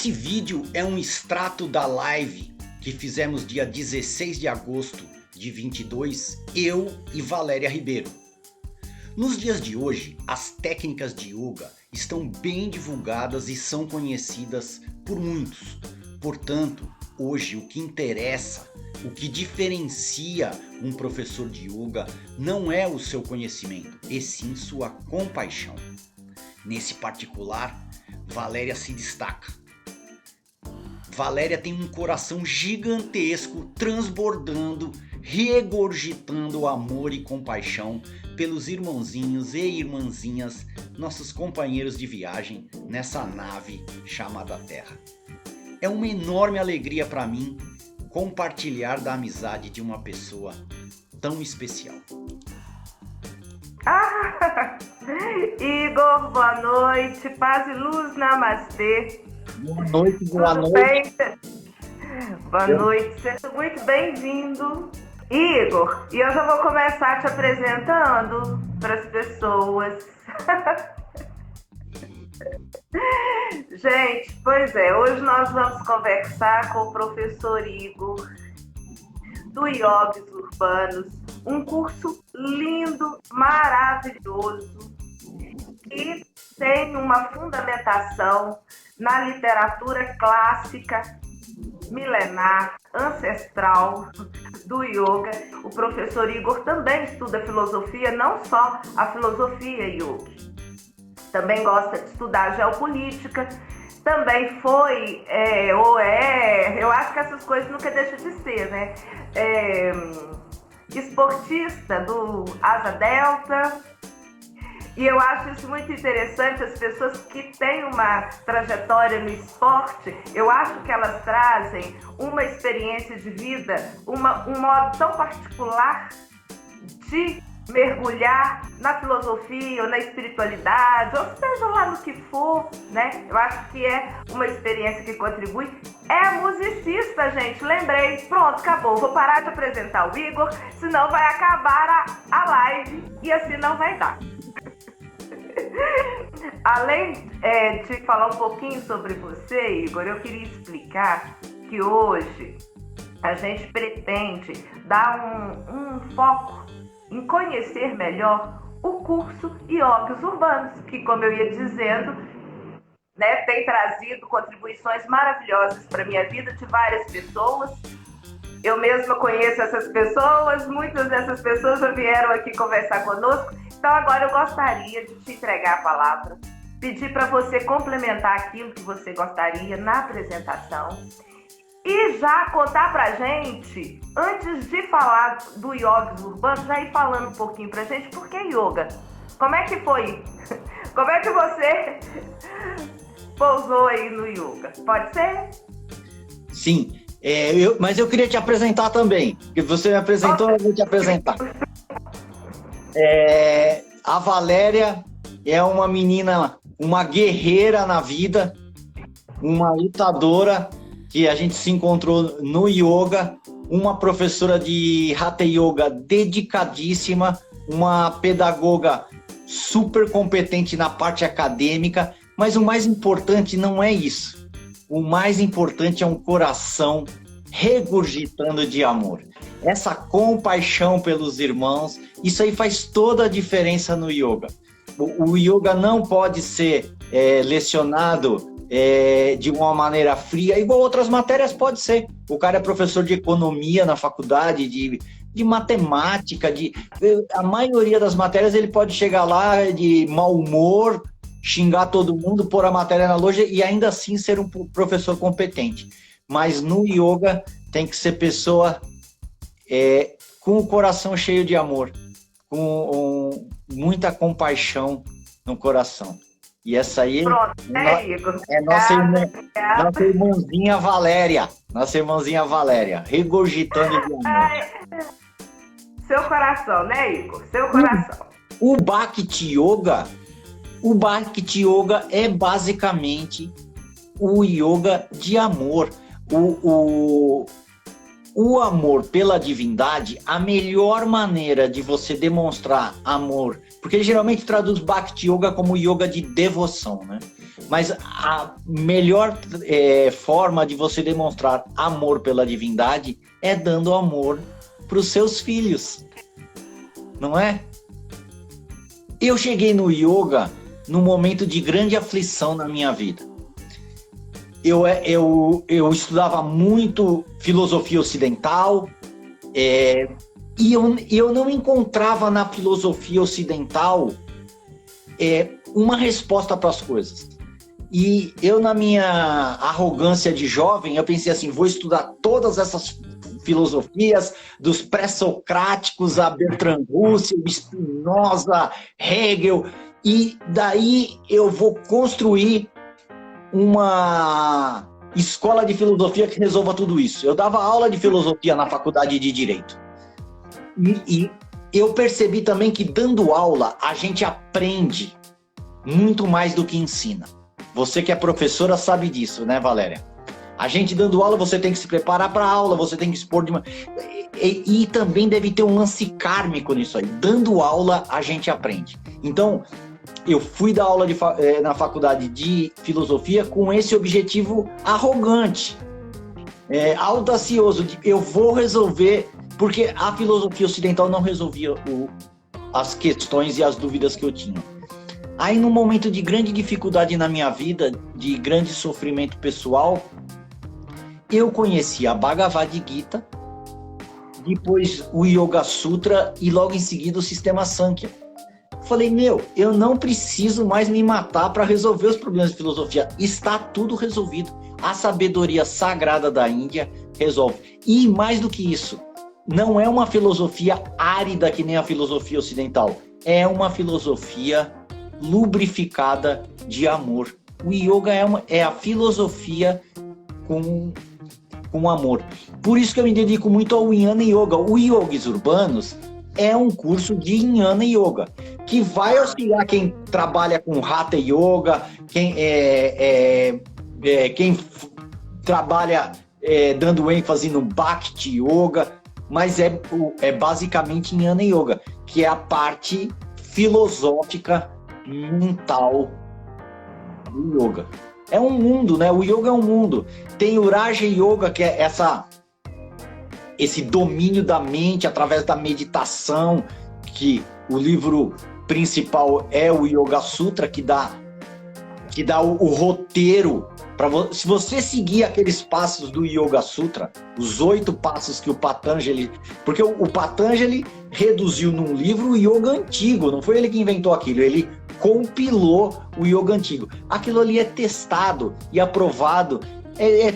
Esse vídeo é um extrato da live que fizemos dia 16 de agosto de 22, eu e Valéria Ribeiro. Nos dias de hoje, as técnicas de yoga estão bem divulgadas e são conhecidas por muitos. Portanto, hoje o que interessa, o que diferencia um professor de yoga não é o seu conhecimento, e sim sua compaixão. Nesse particular, Valéria se destaca. Valéria tem um coração gigantesco, transbordando, regurgitando amor e compaixão pelos irmãozinhos e irmãzinhas, nossos companheiros de viagem nessa nave chamada Terra. É uma enorme alegria para mim compartilhar da amizade de uma pessoa tão especial. Igor, boa noite, paz e luz, namastê. Boa noite, boa noite. Boa noite, seja muito bem-vindo. Igor, e eu já vou começar te apresentando para as pessoas. Gente, pois é, hoje nós vamos conversar com o professor Igor do Yogis Urbanos, um curso lindo, maravilhoso, que tem uma fundamentação na literatura clássica, milenar, ancestral do yoga. O professor Igor também estuda filosofia, não só a filosofia yoga. Também gosta de estudar geopolítica, também foi, eu acho que essas coisas nunca deixam de ser, né? Esportista do Asa Delta. E eu acho isso muito interessante, as pessoas que têm uma trajetória no esporte, eu acho que elas trazem uma experiência de vida, um modo tão particular de mergulhar na filosofia ou na espiritualidade, ou seja lá no que for, né? Eu acho que é uma experiência que contribui. É musicista, gente, lembrei. Pronto, acabou. Vou parar de apresentar o Igor, senão vai acabar a live e assim não vai dar. Além de falar um pouquinho sobre você, Igor, eu queria explicar que hoje a gente pretende dar um foco em conhecer melhor o curso Yogis Urbanos, que, como eu ia dizendo, né, tem trazido contribuições maravilhosas para a minha vida de várias pessoas. Eu mesma conheço essas pessoas, muitas dessas pessoas já vieram aqui conversar conosco. Então agora eu gostaria de te entregar a palavra, pedir para você complementar aquilo que você gostaria na apresentação e já contar pra gente, antes de falar do Yogis Urbanos, já ir falando um pouquinho pra gente, por que yoga? Como é que foi? Como é que você pousou aí no yoga? Pode ser? Sim, mas eu queria te apresentar também, porque você me apresentou, eu vou te apresentar. A Valéria é uma menina, uma guerreira na vida, uma lutadora, que a gente se encontrou no yoga, uma professora de Hatha Yoga dedicadíssima, uma pedagoga super competente na parte acadêmica, mas o mais importante não é isso. O mais importante é um coração regurgitando de amor. Essa compaixão pelos irmãos, isso aí faz toda a diferença no yoga. O yoga não pode ser lecionado de uma maneira fria, igual outras matérias pode ser. O cara é professor de economia na faculdade, de matemática, a maioria das matérias ele pode chegar lá de mau humor, xingar todo mundo, pôr a matéria na lousa e ainda assim ser um professor competente. Mas no yoga tem que ser pessoa com o coração cheio de amor, com muita compaixão no coração. E essa aí é nossa irmãzinha Valéria. Nossa irmãzinha Valéria, regurgitando de amor. Seu coração, né, Igor? Seu coração. O Bhakti Yoga é basicamente o yoga de amor. O amor pela divindade, a melhor maneira de você demonstrar amor, porque ele geralmente traduz Bhakti Yoga como yoga de devoção, né? Mas a melhor forma de você demonstrar amor pela divindade é dando amor para os seus filhos, não é? Eu cheguei no yoga num momento de grande aflição na minha vida. Eu estudava muito filosofia ocidental, e eu não encontrava na filosofia ocidental uma resposta para as coisas. E eu, na minha arrogância de jovem, eu pensei assim, vou estudar todas essas filosofias, dos pré-socráticos a Bertrand Russell, Spinoza, Hegel, e daí eu vou construir uma escola de filosofia que resolva tudo isso. Eu dava aula de filosofia na faculdade de Direito. E eu percebi também que dando aula, a gente aprende muito mais do que ensina. Você que é professora sabe disso, né, Valéria? A gente dando aula, você tem que se preparar para a aula, você tem que expor de uma... E também deve ter um lance kármico nisso aí. Dando aula, a gente aprende. Então, eu fui dar aula na faculdade de filosofia com esse objetivo arrogante, audacioso, de eu vou resolver, porque a filosofia ocidental não resolvia as questões e as dúvidas que eu tinha. Aí, num momento de grande dificuldade na minha vida, de grande sofrimento pessoal, eu conheci a Bhagavad Gita, depois o Yoga Sutra e logo em seguida o Sistema Sankhya. Falei, eu não preciso mais me matar para resolver os problemas de filosofia. Está tudo resolvido. A sabedoria sagrada da Índia resolve. E mais do que isso, não é uma filosofia árida que nem a filosofia ocidental. É uma filosofia lubrificada de amor. O yoga é a filosofia com amor. Por isso que eu me dedico muito ao Jnana Yoga. O Yogis Urbanos é um curso de Jnana Yoga, que vai auxiliar quem trabalha com Hatha Yoga, quem trabalha dando ênfase no Bhakti Yoga, mas é basicamente Jnana Yoga, que é a parte filosófica, mental do yoga. É um mundo, né? O yoga é um mundo. Tem o Raja Yoga, que é esse domínio da mente através da meditação, que o livro principal é o Yoga Sutra, que dá o roteiro para se você seguir aqueles passos do Yoga Sutra, os 8 passos que o Patanjali, porque o Patanjali reduziu num livro o yoga antigo, não foi ele que inventou aquilo, ele compilou o yoga antigo. Aquilo ali é testado e aprovado,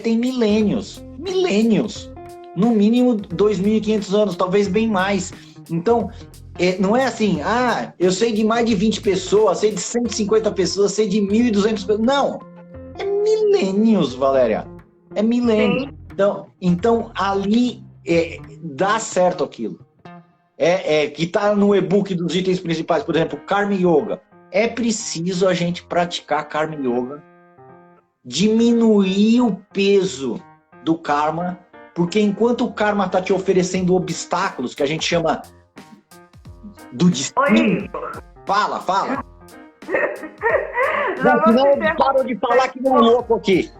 tem milênios, no mínimo 2.500 anos, talvez bem mais. Então, não é assim, eu sei de mais de 20 pessoas, sei de 150 pessoas, sei de 1.200 pessoas. Não, é milênios, Valéria. É milênios. Então ali dá certo aquilo. Que está no e-book dos itens principais, por exemplo, Karma Yoga. É preciso a gente praticar Karma Yoga, diminuir o peso do karma, porque enquanto o karma está te oferecendo obstáculos, que a gente chama do destino... Fala. Não paro de falar que não é louco aqui.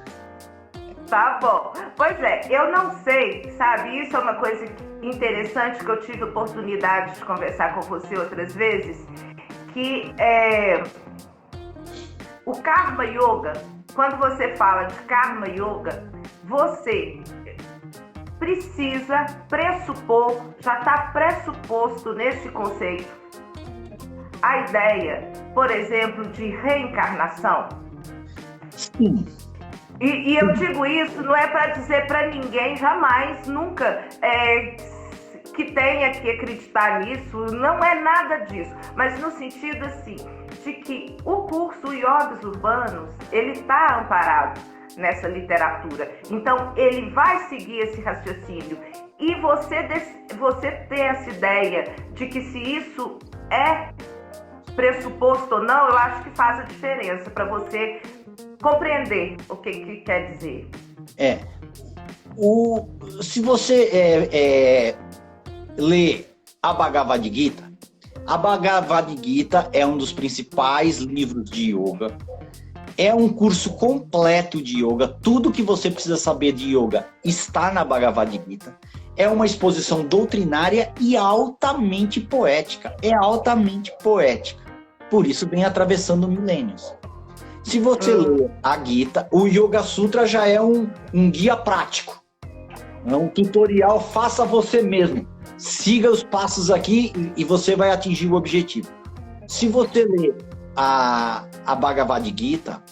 Tá bom. Pois eu não sei, sabe? Isso é uma coisa interessante que eu tive oportunidade de conversar com você outras vezes, que o Karma Yoga, quando você fala de Karma Yoga, você precisa pressupor, já está pressuposto nesse conceito, a ideia, por exemplo, de reencarnação. Sim. E eu digo isso, não é para dizer para ninguém, jamais, nunca, que tenha que acreditar nisso, não é nada disso, mas no sentido assim, de que o curso Yogis Urbanos, ele está amparado nessa literatura, então ele vai seguir esse raciocínio, e você ter essa ideia de que se isso é pressuposto ou não, eu acho que faz a diferença para você compreender o que quer dizer. Se você lê a Bhagavad Gita é um dos principais livros de yoga. É um curso completo de yoga. Tudo que você precisa saber de yoga está na Bhagavad Gita. É uma exposição doutrinária e altamente poética. É altamente poética. Por isso vem atravessando milênios. Se você ler a Gita, o Yoga Sutra já é um guia prático. É um tutorial, faça você mesmo. Siga os passos aqui e você vai atingir o objetivo. Se você ler a Bhagavad Gita,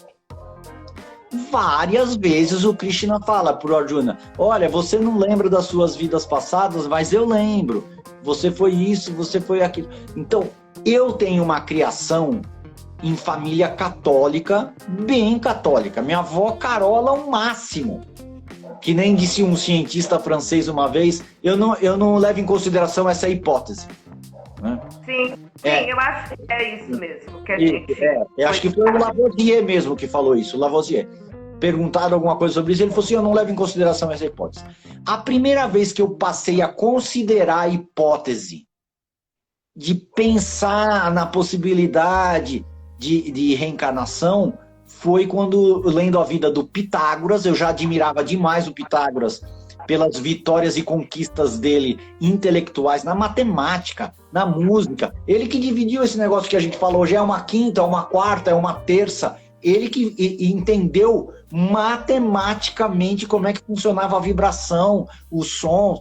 várias vezes o Krishna fala para o Arjuna: olha, você não lembra das suas vidas passadas, mas eu lembro. Você foi isso, você foi aquilo. Então, eu tenho uma criação em família católica, bem católica. Minha avó carola ao máximo. Que nem disse um cientista francês uma vez, eu não levo em consideração essa hipótese. Né? Sim, eu acho que é isso mesmo. Que a gente eu acho que foi o Lavoisier mesmo que falou isso, o Lavoisier. Perguntado alguma coisa sobre isso, ele falou assim: eu não levo em consideração essa hipótese. A primeira vez que eu passei a considerar a hipótese de pensar na possibilidade de reencarnação foi quando, lendo a vida do Pitágoras, eu já admirava demais o Pitágoras pelas vitórias e conquistas dele intelectuais na matemática, na música. Ele que dividiu esse negócio que a gente falou, já é uma quinta, é uma quarta, é uma terça. Ele que entendeu matematicamente como é que funcionava a vibração, os sons.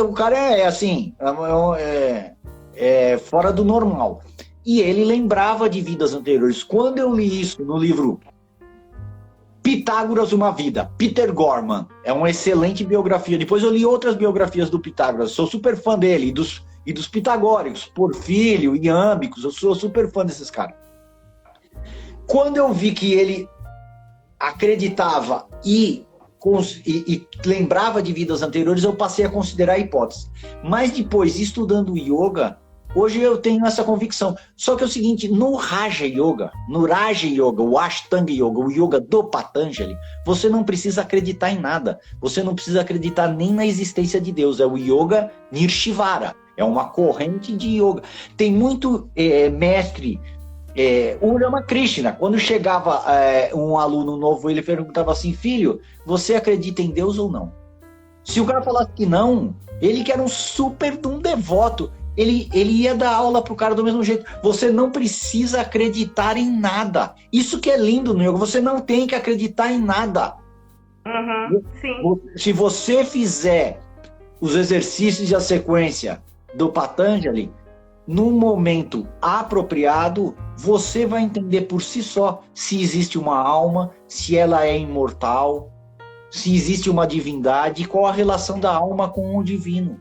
O cara é fora do normal. E ele lembrava de vidas anteriores. Quando eu li isso no livro Pitágoras, Uma Vida, Peter Gorman, é uma excelente biografia. Depois eu li outras biografias do Pitágoras, sou super fã dele, e dos pitagóricos, Porfírio, Iâmbicos, eu sou super fã desses caras. Quando eu vi que ele acreditava e lembrava de vidas anteriores, eu passei a considerar a hipótese. Mas depois, estudando yoga, hoje eu tenho essa convicção. Só que é o seguinte, no Raja Yoga, o Ashtanga Yoga, o yoga do Patanjali, você não precisa acreditar em nada. Você não precisa acreditar nem na existência de Deus. É o Yoga Nirshivara. É uma corrente de yoga. Tem muito mestre, o Ramakrishna, quando chegava um aluno novo, ele perguntava assim: filho, você acredita em Deus ou não? Se o cara falasse que não, ele que era um super de um devoto, ele ia dar aula pro cara do mesmo jeito. Você não precisa acreditar em nada. Isso que é lindo no yoga, você não tem que acreditar em nada. Sim. Se você fizer os exercícios e a sequência do Patanjali, no momento apropriado, você vai entender por si só se existe uma alma, se ela é imortal, se existe uma divindade, e qual a relação da alma com o divino.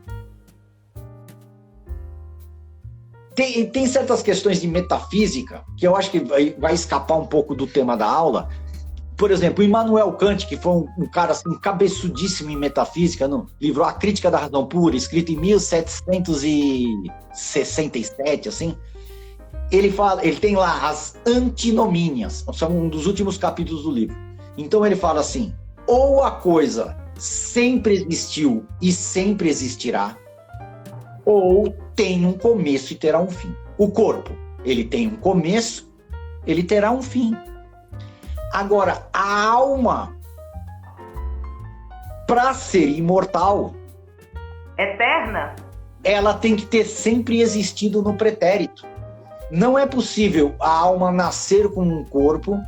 Tem certas questões de metafísica que eu acho que vai escapar um pouco do tema da aula. Por exemplo, Immanuel Kant, que foi um cara assim, cabeçudíssimo em metafísica, no livro A Crítica da Razão Pura, escrito em 1767, assim, ele tem lá as antinomínias, são um dos últimos capítulos do livro. Então ele fala assim: ou a coisa sempre existiu e sempre existirá, ou tem um começo e terá um fim. O corpo, ele tem um começo, ele terá um fim. Agora, a alma, para ser imortal, eterna, ela tem que ter sempre existido no pretérito. Não é possível a alma nascer com um corpo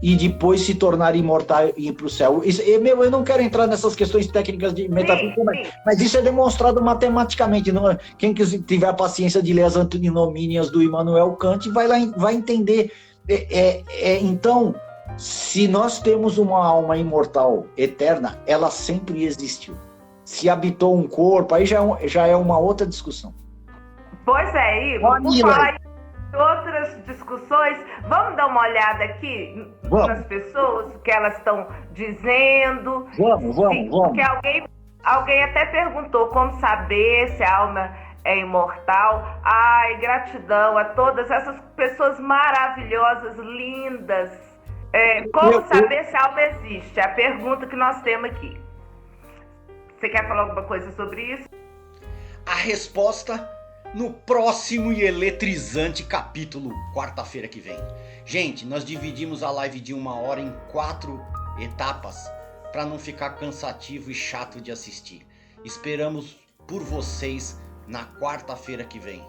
e depois se tornar imortal e ir para o céu. Eu não quero entrar nessas questões técnicas de metafísica, mas isso é demonstrado matematicamente. Quem tiver a paciência de ler as antinomínias do Immanuel Kant vai entender. Então, se nós temos uma alma imortal eterna, ela sempre existiu. Se habitou um corpo, aí já é uma outra discussão. Pois é, Igor, por falar em outras discussões, vamos dar uma olhada aqui nas pessoas, o que elas estão dizendo. Vamos. Porque alguém até perguntou como saber se a alma é imortal. Ai, gratidão a todas essas pessoas maravilhosas, lindas. Como saber se a alma existe? É a pergunta que nós temos aqui. Você quer falar alguma coisa sobre isso? A resposta no próximo e eletrizante capítulo, quarta-feira que vem. Gente, nós dividimos a live de 1 hora em 4 etapas para não ficar cansativo e chato de assistir. Esperamos por vocês na quarta-feira que vem.